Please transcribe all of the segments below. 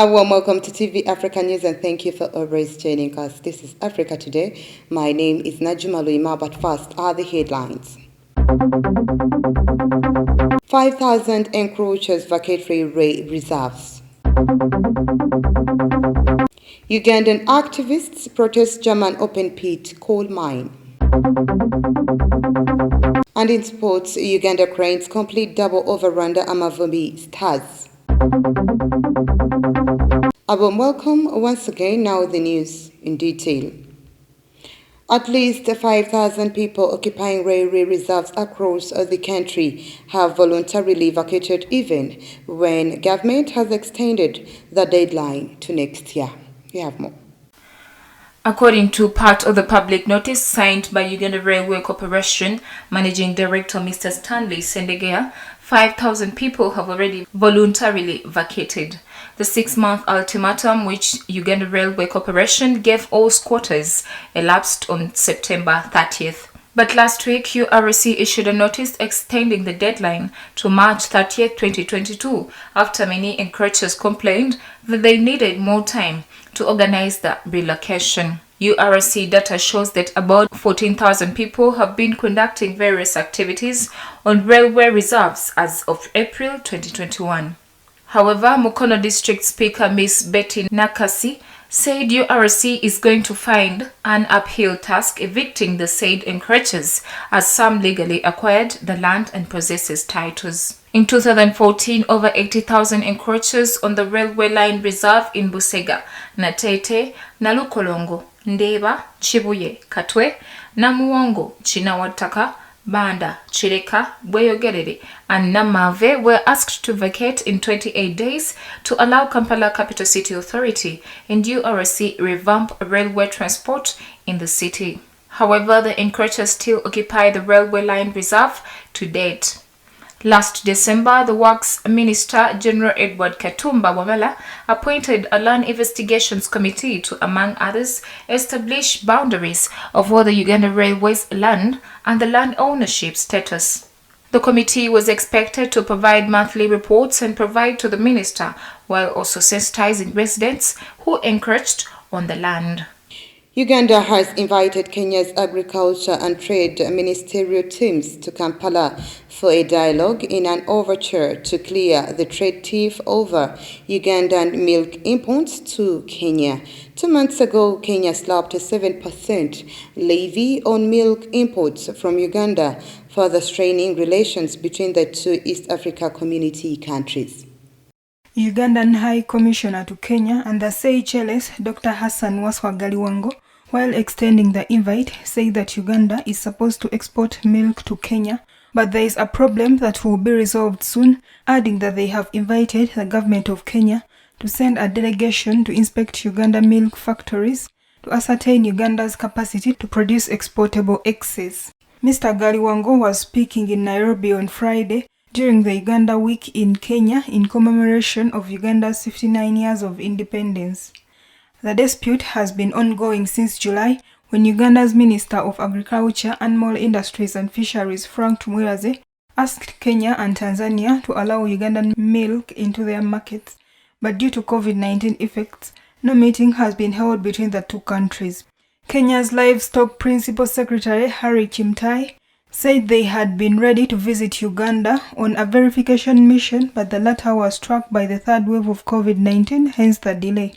A warm welcome to TV Africa News and thank you for always joining us. This is Africa Today. My name is Najuma Luima, but first are the headlines. 5,000 encroachers vacate railway reserves. Ugandan activists protest German open pit coal mine. And in sports, Uganda cranes complete double over Rwanda Amavubi Stars. A warm welcome once again. Now the news in detail. At least 5,000 people occupying railway reserves across the country have voluntarily vacated even when government has extended the deadline to next year. We have more. According to part of the public notice signed by Uganda Railway Corporation Managing Director Mr. Stanley Sendegea, 5,000 people have already voluntarily vacated. The 6-month ultimatum which Uganda Railway Corporation gave all squatters elapsed on September 30th. But last week, URC issued a notice extending the deadline to March 30th, 2022, after many encroachers complained that they needed more time to organize the relocation. URC data shows that about 14,000 people have been conducting various activities on railway reserves as of April 2021. However, Mukono District Speaker Ms. Betty Nakasi said URC is going to find an uphill task evicting the said encroachers as some legally acquired the land and possesses titles. In 2014, over 80,000 encroachers on the railway line reserve in Busega, Natete, Nalukolongo, Ndeba, Chibuye, Katwe, Namuwongo, Chinawataka, Banda, Chireka, Bweyogerere, and Namave were asked to vacate in 28 days to allow Kampala Capital City Authority and URC revamp railway transport in the city. However, the encroachers still occupy the railway line reserve to date. Last December, the Works Minister General Edward Katumba Wamala appointed a land investigations committee to, among others, establish boundaries of all the Uganda Railways land and the land ownership status. The committee was expected to provide monthly reports and provide to the minister, while also sensitizing residents who encroached on the land. Uganda has invited Kenya's Agriculture and Trade ministerial teams to Kampala for a dialogue in an overture to clear the trade tiff over Ugandan milk imports to Kenya. 2 months ago, Kenya slapped a 7% levy on milk imports from Uganda, further straining relations between the two East Africa community countries. Ugandan High Commissioner to Kenya and the Seychelles, Dr. Hassan Waswa-Galiwango, while extending the invite, said that Uganda is supposed to export milk to Kenya, but there is a problem that will be resolved soon, adding that they have invited the government of Kenya to send a delegation to inspect Uganda milk factories to ascertain Uganda's capacity to produce exportable excess. Mr. Galiwango was speaking in Nairobi on Friday during the Uganda Week in Kenya in commemoration of Uganda's 59 years of independence. The dispute has been ongoing since July when Uganda's Minister of Agriculture, Animal Industries and Fisheries, Frank Tumwiraze, asked Kenya and Tanzania to allow Ugandan milk into their markets, but due to COVID-19 effects, no meeting has been held between the two countries. Kenya's Livestock Principal Secretary, Harry Chimtai, said they had been ready to visit Uganda on a verification mission, but the latter was struck by the third wave of COVID-19, hence the delay.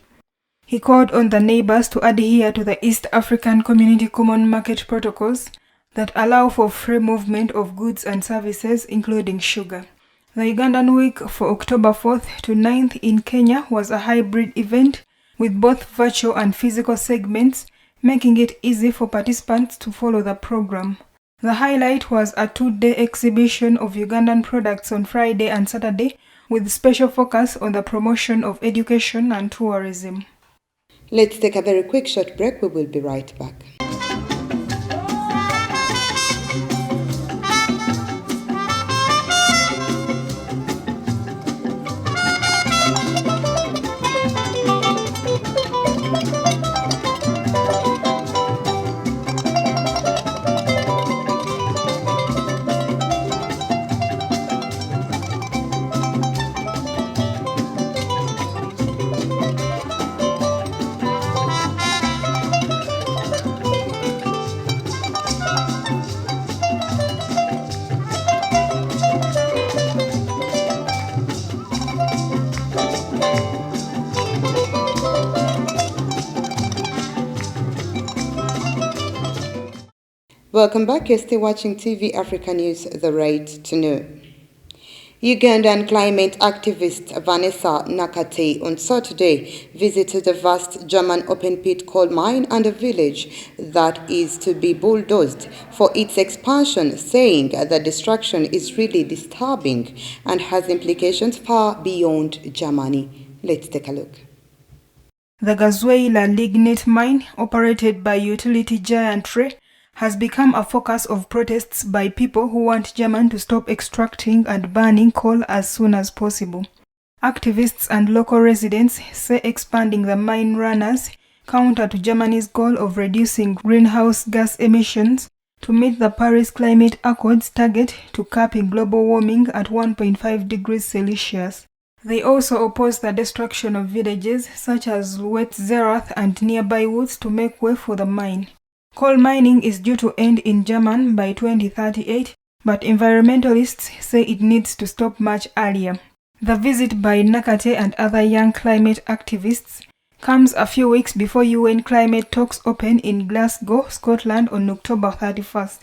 He called on the neighbors to adhere to the East African Community Common Market Protocols that allow for free movement of goods and services, including sugar. The Ugandan Week for October 4th to 9th in Kenya was a hybrid event with both virtual and physical segments, making it easy for participants to follow the program. The highlight was a 2-day exhibition of Ugandan products on Friday and Saturday, with special focus on the promotion of education and tourism. Let's take a very quick short break. We will be right back. Welcome back. You're still watching TV Africa News, The Right to Know. Ugandan climate activist Vanessa Nakate on Saturday visited a vast German open-pit coal mine and a village that is to be bulldozed for its expansion, saying the destruction is really disturbing and has implications far beyond Germany. Let's take a look. The Gazuela lignite mine, operated by utility giant RE, has become a focus of protests by people who want Germany to stop extracting and burning coal as soon as possible. Activists and local residents say expanding the mine runners counter to Germany's goal of reducing greenhouse gas emissions to meet the Paris Climate Accord's target to capping global warming at 1.5 degrees Celsius. They also oppose the destruction of villages such as Wetzerath and nearby woods to make way for the mine. Coal mining is due to end in Germany by 2038, but environmentalists say it needs to stop much earlier. The visit by Nakate and other young climate activists comes a few weeks before UN climate talks open in Glasgow, Scotland on October 31st.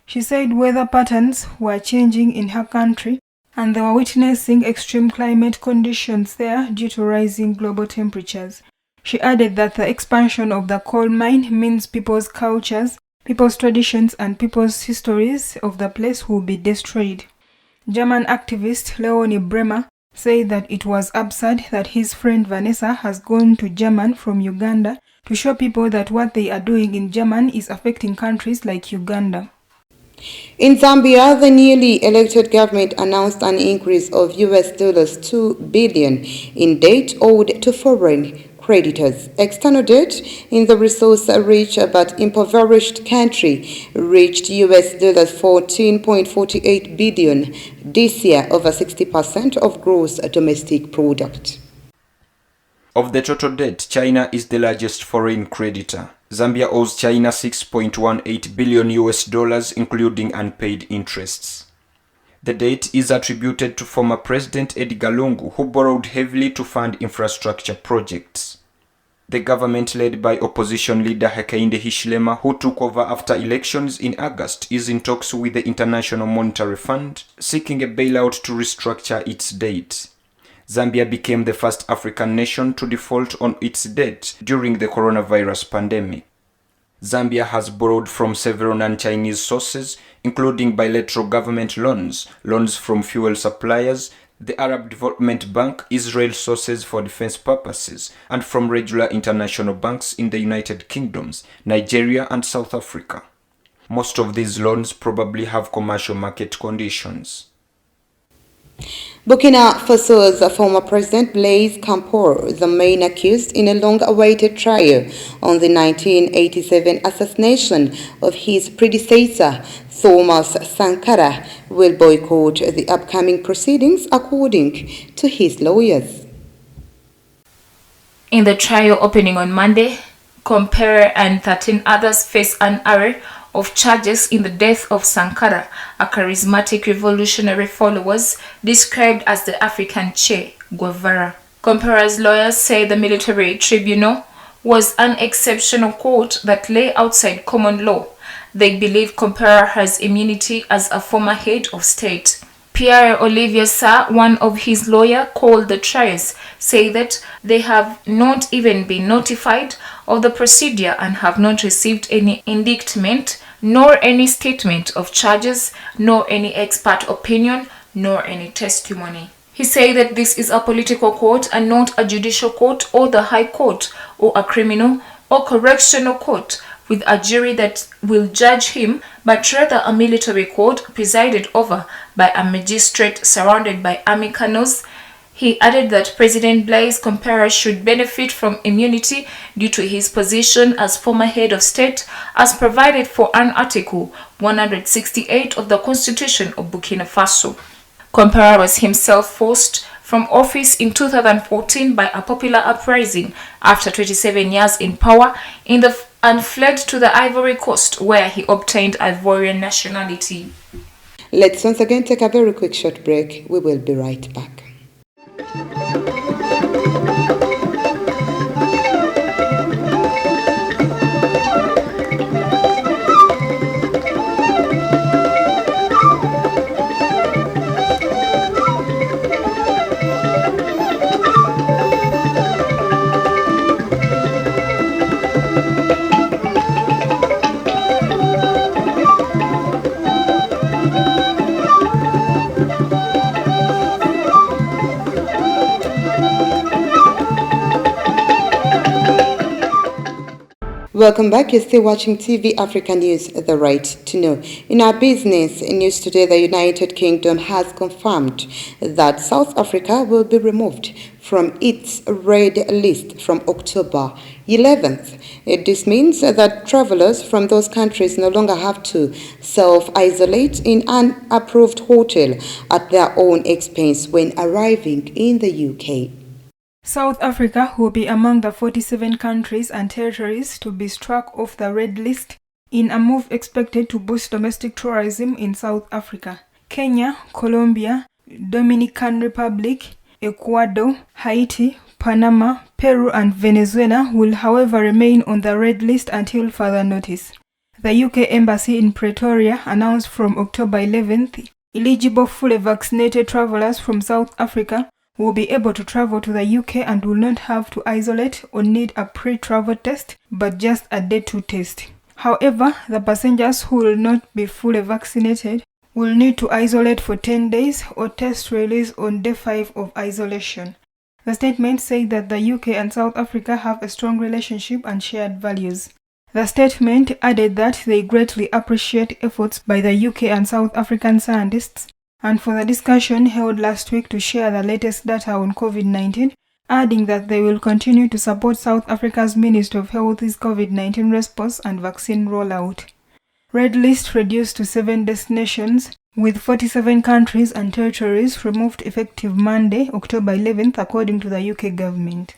She said weather patterns were changing in her country and they were witnessing extreme climate conditions there due to rising global temperatures. She added that the expansion of the coal mine means people's cultures, people's traditions, and people's histories of the place will be destroyed. German activist Leonie Bremer said that it was absurd that his friend Vanessa has gone to Germany from Uganda to show people that what they are doing in Germany is affecting countries like Uganda. In Zambia, the newly elected government announced an increase of $2 billion in debt owed to foreign creditors. External debt in the resource-rich but impoverished country reached $14.48 billion this year, over 60% of gross domestic product. Of the total debt, China is the largest foreign creditor. Zambia owes China $6.18 billion, including unpaid interests. The debt is attributed to former President Edgar Lungu, who borrowed heavily to fund infrastructure projects. The government, led by opposition leader Hakainde Hichilema, who took over after elections in August, is in talks with the International Monetary Fund, seeking a bailout to restructure its debt. Zambia became the first African nation to default on its debt during the coronavirus pandemic. Zambia has borrowed from several non-Chinese sources, including bilateral government loans, loans from fuel suppliers, the Arab Development Bank, Israel sources for defense purposes, and from regular international banks in the United Kingdom, Nigeria, and South Africa. Most of these loans probably have commercial market conditions. Burkina Faso's former president Blaise Compaoré, the main accused in a long-awaited trial on the 1987 assassination of his predecessor Thomas Sankara, will boycott the upcoming proceedings, according to his lawyers. In the trial opening on Monday, Compaoré and 13 others face an array of charges in the death of Sankara, a charismatic revolutionary followers described as the African Che Guevara. Compaoré's lawyers say the military tribunal was an exceptional court that lay outside common law. They believe Compaoré has immunity as a former head of state. Pierre-Olivier Sarr, one of his lawyers, called the trials, say that they have not even been notified of the procedure and have not received any indictment, nor any statement of charges, nor any expert opinion, nor any testimony. He said that this is a political court and not a judicial court or the high court or a criminal or correctional court with a jury that will judge him, but rather a military court presided over by a magistrate surrounded by army colonels. He added that President Blaise Compaoré should benefit from immunity due to his position as former head of state, as provided for an Article 168 of the Constitution of Burkina Faso. Compaoré was himself forced from office in 2014 by a popular uprising after 27 years in power and fled to the Ivory Coast, where he obtained Ivorian nationality. Let's once again take a very quick short break. We will be right back. Welcome back. You're still watching TV Africa News, the right to know. In our business news today, the United Kingdom has confirmed that South Africa will be removed from its red list from October 11th. This means that travelers from those countries no longer have to self-isolate in an approved hotel at their own expense when arriving in the UK. South Africa will be among the 47 countries and territories to be struck off the red list in a move expected to boost domestic tourism in South Africa. Kenya, Colombia, Dominican Republic, Ecuador, Haiti, Panama, Peru and Venezuela will however remain on the red list until further notice. The UK Embassy in Pretoria announced from October 11th, eligible fully vaccinated travelers from South Africa will be able to travel to the UK and will not have to isolate or need a pre-travel test, but just a day 2 test. However, the passengers who will not be fully vaccinated will need to isolate for 10 days or test release on day 5 of isolation. The statement said that the UK and South Africa have a strong relationship and shared values. The statement added that they greatly appreciate efforts by the UK and South African scientists and for the discussion held last week to share the latest data on COVID-19, adding that they will continue to support South Africa's Ministry of Health's COVID-19 response and vaccine rollout. Red list reduced to 7 destinations, with 47 countries and territories removed effective Monday, October 11th, according to the UK government.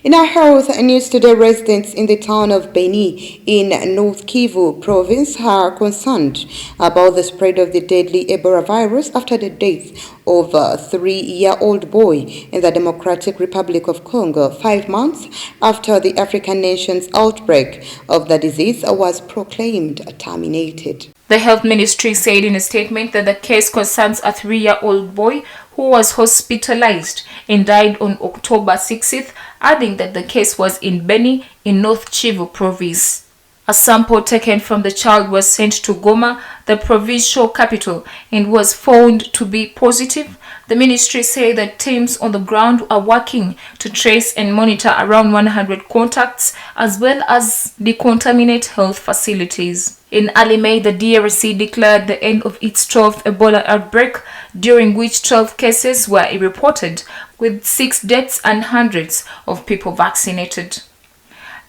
In our health news today, residents in the town of Beni in North Kivu province are concerned about the spread of the deadly Ebola virus after the death of a 3-year-old boy in the Democratic Republic of Congo 5 months after the African nation's outbreak of the disease was proclaimed terminated. The health ministry said in a statement that the case concerns a 3-year-old boy who was hospitalized and died on October 6th, adding that the case was in Beni in North Kivu province. A sample taken from the child was sent to Goma, the provincial capital, and was found to be positive. The ministry said that teams on the ground are working to trace and monitor around 100 contacts as well as decontaminate health facilities. In early May, the DRC declared the end of its 12th Ebola outbreak, during which 12 cases were reported, with 6 deaths and hundreds of people vaccinated.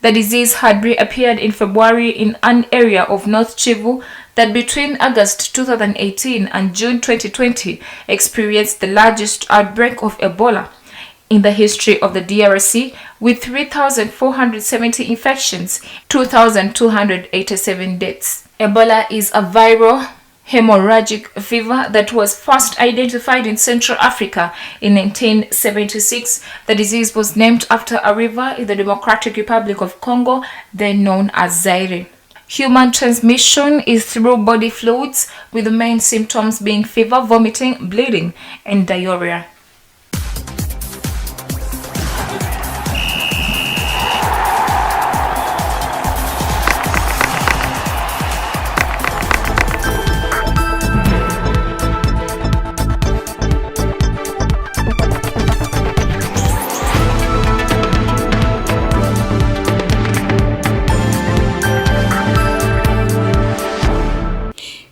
The disease had reappeared in February in an area of North Kivu that between August 2018 and June 2020 experienced the largest outbreak of Ebola in the history of the DRC, with 3,470 infections, 2,287 deaths. Ebola is a viral hemorrhagic fever that was first identified in Central Africa in 1976. The disease was named after a river in the Democratic Republic of Congo, then known as Zaire. Human transmission is through body fluids, with the main symptoms being fever, vomiting, bleeding, and diarrhea.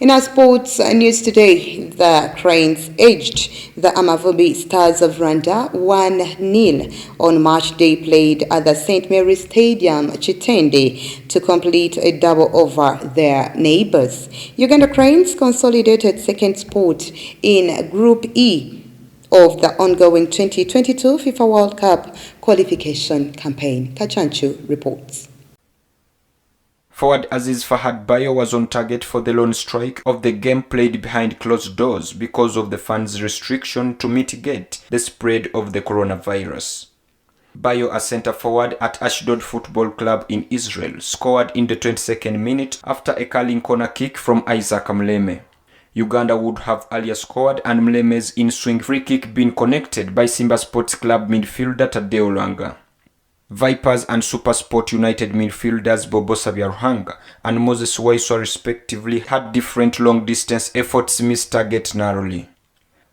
In our sports news today, the Cranes edged the Amavubi Stars of Rwanda 1-0 on match day played at the St. Mary's Stadium, Chitende, to complete a double over their neighbors. Uganda Cranes consolidated second spot in Group E of the ongoing 2022 FIFA World Cup qualification campaign. Kachanchu reports. Forward Aziz Fahad Bayo was on target for the lone strike of the game played behind closed doors because of the fans' restriction to mitigate the spread of the coronavirus. Bayo, a centre forward at Ashdod Football Club in Israel, scored in the 22nd minute after a curling corner kick from Isaac Mleme. Uganda would have earlier scored and Mleme's in-swing free kick been connected by Simba Sports Club midfielder Tadeo Lwanga. Vipers and SuperSport United midfielders Bobosa Byaruhanga and Moses Waiswa respectively had different long-distance efforts missed target narrowly.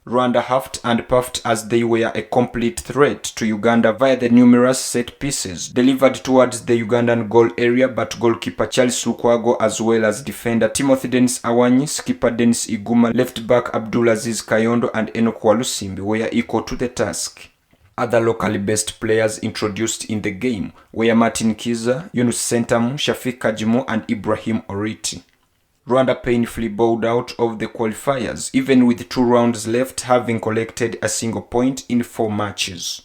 Rwanda huffed and puffed as they were a complete threat to Uganda via the numerous set pieces delivered towards the Ugandan goal area, but goalkeeper Charles Lukwago as well as defender Timothy Dennis Awanyi, skipper Dennis Iguma, left back Abdulaziz Kayondo and Enoch Walusimbi were equal to the task. Other locally based players introduced in the game were Martin Kiza, Yunus Sentamu, Shafiq Kajimu and Ibrahim Oriti. Rwanda painfully bowed out of the qualifiers, even with 2 rounds left, having collected a single point in 4 matches.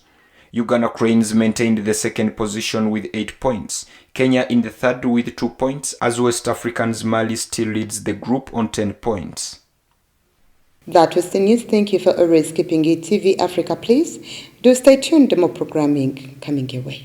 Uganda Cranes maintained the second position with 8 points, Kenya in the third with 2 points, as West Africans Mali still leads the group on 10 points. That was the news. Thank you for always keeping it TV Africa, please. Do stay tuned, more programming coming your way.